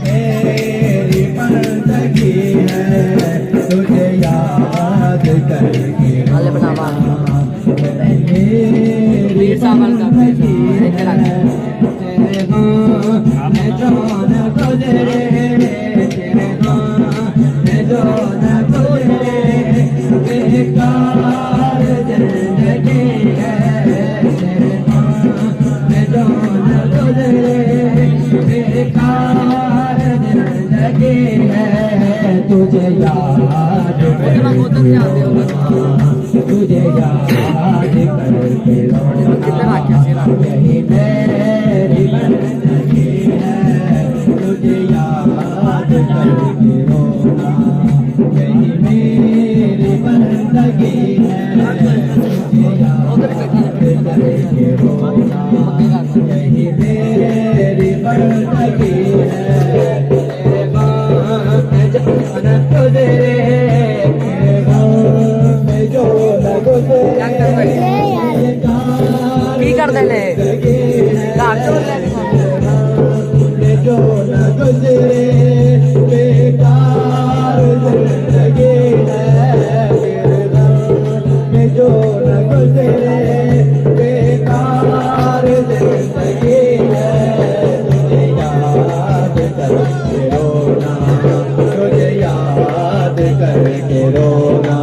मेरी बंदगी है तुझे याद करके रोना मेरी बंदगी है तेरे नाम में जो न गुजरे तेरे नाम में जो न गुजरे बेकार जिंदगी है तेरे नाम में जो न गुजरे बेकार जिंदगी है तुझे याद तुझे याद करके यही मेरी बंदगी है तुझे याद करके रोना यही मेरी बंदगी है तुझे याद करके रोना यही मेरी बंदगी है तेरे गाँव में जाना तुझे तेरे गाँव में जो न गुजरे ਕੀ ਕਰਦੇ ਨੇ ਘਰ ਚੋਂ जो न गुजरे बेकार जिंदगी है तेरे नाम में जो न गुजरे बेकार जिंदगी है तुझे याद करके रोना तुझे याद करके रोना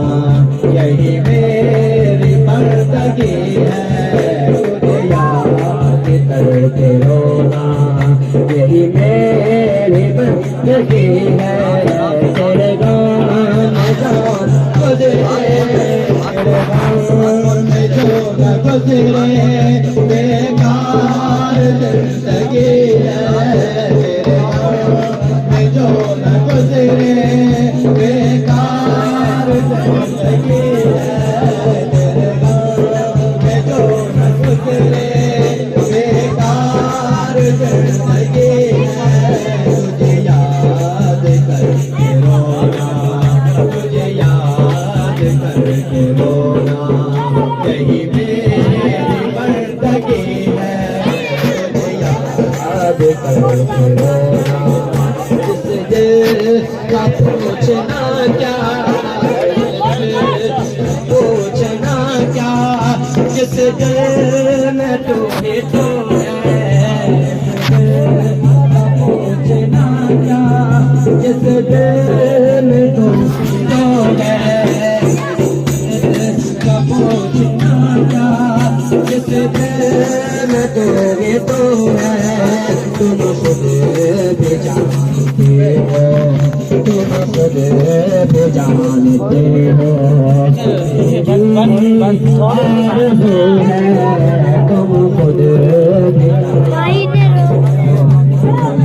यही मेरी बंदगी है तुझे याद करके रोना यही मेरी बंदगी है तेरे गाँव में जान गुजरे तेरे गाँव में जो न गुजरे बेकार जिंदगी है तेरे गाँव में जो न गुजरे बेकार जिंदगी है तेरे गाँव में जो न गुजरे बेकार जिंदगी तुझे याद करके रोना तुझे याद करके रोना यही मेरी बंदगी है तुझे याद करके रोना जिस दिल का पूछना क्या पूछना क्या जिस दिल में तू ही तो जिस दिन तुम तो है का पूछना क्या जिस दिन तेरे तो है तुम खुद भी जानते हो तुम खुद भी जानते हो